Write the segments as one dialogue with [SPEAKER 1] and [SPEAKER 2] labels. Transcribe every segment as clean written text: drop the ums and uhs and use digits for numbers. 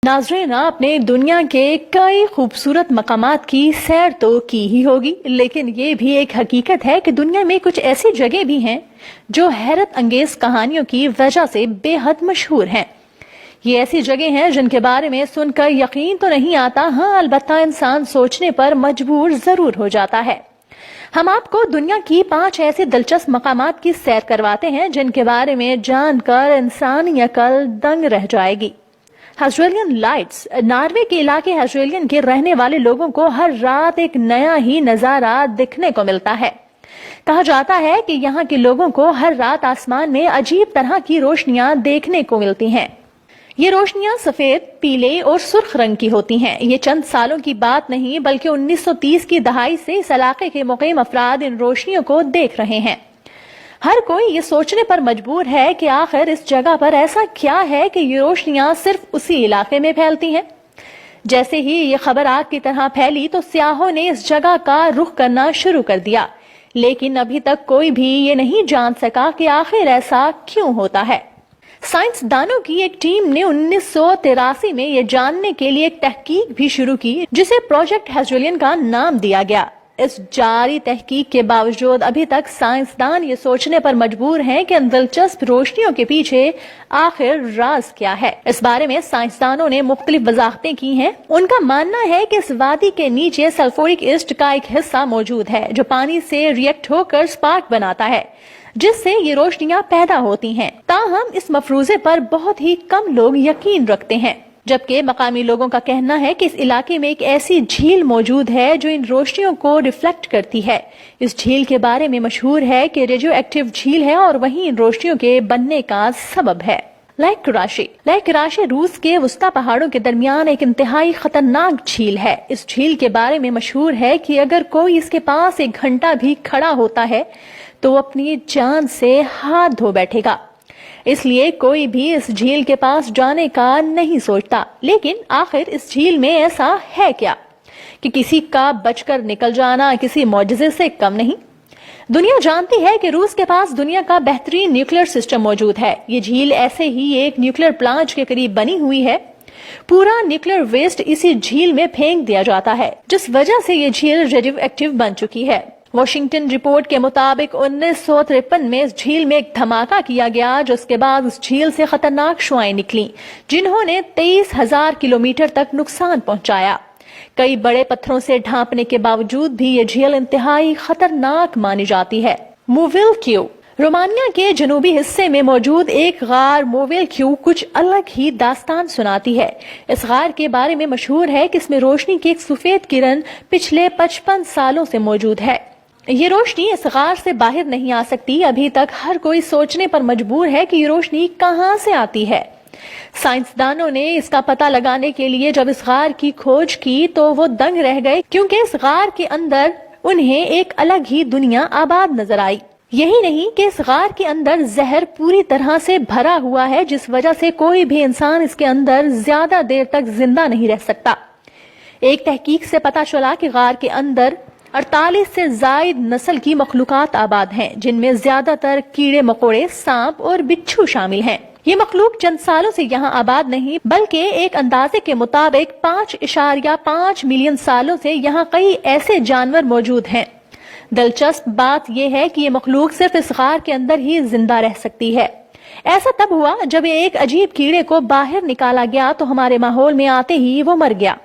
[SPEAKER 1] नाज़रीन, आपने दुनिया के कई खूबसूरत मकामात की सैर तो की ही होगी, लेकिन ये भी एक हकीकत है कि दुनिया में कुछ ऐसी जगह भी हैं जो हैरत अंगेज कहानियों की वजह से बेहद मशहूर हैं। ये ऐसी जगह हैं जिनके बारे में सुनकर यकीन तो नहीं आता, हाँ अलबत्ता इंसान सोचने पर मजबूर जरूर हो जाता है। हम आपको दुनिया की 5 ऐसे दिलचस्प मकामात की सैर करवाते हैं जिनके बारे में जानकर इंसानी अकल दंग रह जाएगी। हेज़ुएलियन लाइट्स। नॉर्वे के इलाके हेज़ुएलियन के रहने वाले लोगों को हर रात एक नया ही नजारा दिखने को मिलता है। कहा जाता है कि यहाँ के लोगों को हर रात आसमान में अजीब तरह की रोशनियां देखने को मिलती हैं। ये रोशनियां सफेद, पीले और सुर्ख रंग की होती हैं। ये चंद सालों की बात नहीं बल्कि 1930 की दहाई से इस इलाके के मुकीम अफराद इन रोशनियों को देख रहे हैं। हर कोई ये सोचने पर मजबूर है कि आखिर इस जगह पर ऐसा क्या है कि ये रोशनियां सिर्फ उसी इलाके में फैलती हैं। जैसे ही ये खबर आग की तरह फैली तो सियाहों ने इस जगह का रुख करना शुरू कर दिया, लेकिन अभी तक कोई भी ये नहीं जान सका कि आखिर ऐसा क्यों होता है। साइंसदानों की एक टीम ने 1983 में ये जानने के लिए एक तहकीक भी शुरू की जिसे प्रोजेक्ट हेज़ुएलियन का नाम दिया गया। इस जारी तहकीक के बावजूद अभी तक साइंसदान ये सोचने पर मजबूर हैं कि इन दिलचस्प रोशनियों के पीछे आखिर राज क्या है। इस बारे में साइंसदानों ने मुख्तलिफ वजाहतें की हैं। उनका मानना है कि इस वादी के नीचे सल्फ्यूरिक एसिड का एक हिस्सा मौजूद है जो पानी से रिएक्ट होकर स्पार्क बनाता है, जिससे ये रोशनियां पैदा होती हैं। ताहम इस मफरूजे पर बहुत ही कम लोग यकीन रखते हैं, जबकि मकामी लोगों का कहना है कि इस इलाके में एक ऐसी झील मौजूद है जो इन रोशनियों को रिफ्लेक्ट करती है। इस झील के बारे में मशहूर है कि रेडियो एक्टिव झील है और वहीं इन रोशनियों के बनने का सबब है। लेक कराशी रूस के वस्ता पहाड़ों के दरमियान एक इंतहाई खतरनाक झील है। इस झील के बारे में मशहूर है कि अगर कोई इसके पास 1 घंटा भी खड़ा होता है तो अपनी जान से हाथ धो बैठेगा। इसलिए कोई भी इस झील के पास जाने का नहीं सोचता। लेकिन आखिर इस झील में ऐसा है क्या कि किसी का बचकर निकल जाना किसी मौजज़े से कम नहीं। दुनिया जानती है कि रूस के पास दुनिया का बेहतरीन न्यूक्लियर सिस्टम मौजूद है। ये झील ऐसे ही एक न्यूक्लियर प्लांट के करीब बनी हुई है। पूरा न्यूक्लियर वेस्ट इसी झील में फेंक दिया जाता है, जिस वजह से ये झील रेडियो एक्टिव बन चुकी है। वॉशिंगटन रिपोर्ट के मुताबिक 1953 में इस झील में एक धमाका किया गया, जिसके बाद उस झील से खतरनाक शुआएं निकली जिन्होंने 23,000 किलोमीटर तक नुकसान पहुंचाया। कई बड़े पत्थरों से ढांपने के बावजूद भी ये झील इंतहाई खतरनाक मानी जाती है। मोविल-क्यू। रोमानिया के जनूबी हिस्से में मौजूद एक गार मोविल-क्यू कुछ अलग ही दास्तान सुनाती है। इस गार के बारे में मशहूर है कि इसमें रोशनी की एक सफेद किरण पिछले 55 सालों से मौजूद है। ये रोशनी इस गार से बाहर नहीं आ सकती। अभी तक हर कोई सोचने पर मजबूर है कि ये रोशनी कहां से आती है। साइंसदानों ने इसका पता लगाने के लिए जब इस गार की खोज की तो वो दंग रह गए, क्योंकि इस गार के अंदर उन्हें एक अलग ही दुनिया आबाद नजर आई। यही नहीं कि इस गार के अंदर जहर पूरी तरह से भरा हुआ है, जिस वजह से कोई भी इंसान इसके अंदर ज्यादा देर तक जिंदा नहीं रह सकता। एक तहकीक से पता चला कि गार के अंदर 48 से जायद नस्ल की मखलूकात आबाद हैं, जिनमें ज्यादातर कीड़े मकोड़े, सांप और बिच्छू शामिल हैं। ये मखलूक चंद सालों से यहाँ आबाद नहीं बल्कि एक अंदाजे के मुताबिक 5.5 मिलियन सालों से यहाँ कई ऐसे जानवर मौजूद हैं। दिलचस्प बात यह है कि ये मखलूक सिर्फ इस गार के अंदर ही जिंदा रह सकती है। ऐसा तब हुआ जब एक अजीब कीड़े को बाहर निकाला गया तो हमारे माहौल में आते ही वो मर गया,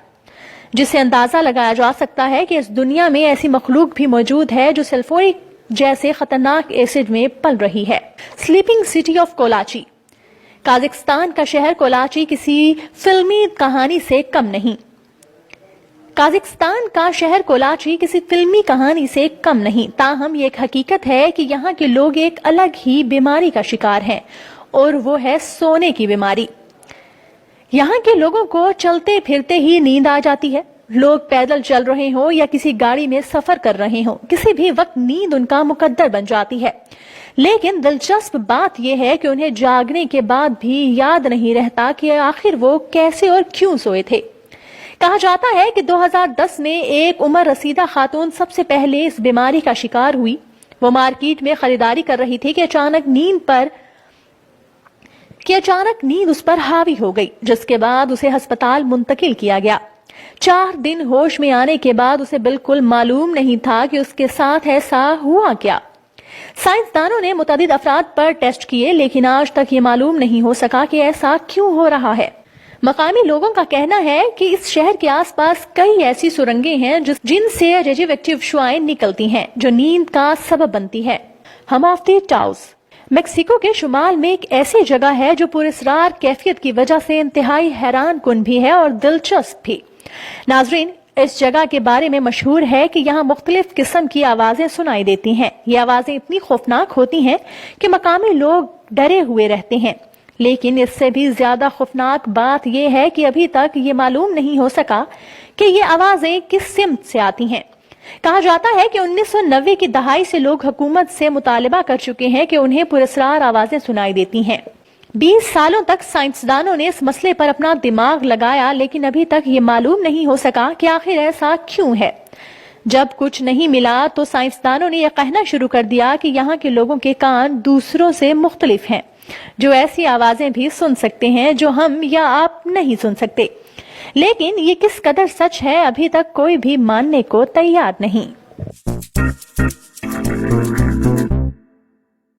[SPEAKER 1] जिससे अंदाजा लगाया जा सकता है कि इस दुनिया में ऐसी मखलूक भी मौजूद है जो सल्फ्यूरिक जैसे खतरनाक एसिड में पल रही है। Sleeping city of Kolachi. Kazakhstan का शहर कोलाची किसी फिल्मी कहानी से कम नहीं। काजाकिस्तान का शहर कोलाची किसी फिल्मी कहानी से कम नहीं। ताहम ये एक हकीकत है कि यहाँ के लोग एक अलग ही बीमारी का शिकार हैं, और वो है सोने की बीमारी। यहाँ के लोगों को चलते फिरते ही नींद आ जाती है। लोग पैदल चल रहे हो या किसी गाड़ी में सफर कर रहे हो, किसी भी वक्त नींद उनका मुकद्दर बन जाती है। लेकिन दिलचस्प बात यह है कि उन्हें जागने के बाद भी याद नहीं रहता कि आखिर वो कैसे और क्यों सोए थे। कहा जाता है कि 2010 में एक उम्र रसीदा खातून सबसे पहले इस बीमारी का शिकार हुई। वो मार्केट में खरीदारी कर रही थी कि अचानक नींद पर کہ اچانک نیند اس پر حاوی ہو گئی، جس کے بعد اسے ہسپتال منتقل کیا گیا۔ 4 دن ہوش میں آنے کے بعد اسے بالکل معلوم نہیں تھا کہ اس کے ساتھ ایسا ہوا کیا۔ سائنسدانوں نے متعدد افراد پر ٹیسٹ کیے، لیکن آج تک یہ معلوم نہیں ہو سکا کہ ایسا کیوں ہو رہا ہے۔ مقامی لوگوں کا کہنا ہے کہ اس شہر کے آس پاس کئی ایسی سرنگیں ہیں جن سے ریڈیو ایکٹیو شعاعیں نکلتی ہیں جو نیند کا سبب بنتی ہے۔ ہم آف دی ٹاؤز میکسیکو کے شمال میں ایک ایسی جگہ ہے جو پراسرار کیفیت کی وجہ سے انتہائی حیران کن بھی ہے اور دلچسپ بھی۔ ناظرین، اس جگہ کے بارے میں مشہور ہے کہ یہاں مختلف قسم کی آوازیں سنائی دیتی ہیں۔ یہ آوازیں اتنی خوفناک ہوتی ہیں کہ مقامی لوگ ڈرے ہوئے رہتے ہیں، لیکن اس سے بھی زیادہ خوفناک بات یہ ہے کہ ابھی تک یہ معلوم نہیں ہو سکا کہ یہ آوازیں کس سمت سے آتی ہیں۔ کہا جاتا ہے کہ 1990 کی دہائی سے لوگ حکومت سے مطالبہ کر چکے ہیں کہ انہیں پراسرار آوازیں سنائی دیتی ہیں۔ 20 سالوں تک سائنسدانوں نے اس مسئلے پر اپنا دماغ لگایا، لیکن ابھی تک یہ معلوم نہیں ہو سکا کہ آخر ایسا کیوں ہے۔ جب کچھ نہیں ملا تو سائنسدانوں نے یہ کہنا شروع کر دیا کہ یہاں کے لوگوں کے کان دوسروں سے مختلف ہیں، جو ایسی آوازیں بھی سن سکتے ہیں جو ہم یا آپ نہیں سن سکتے۔ لیکن یہ کس قدر سچ ہے ابھی تک کوئی بھی ماننے کو تیار نہیں۔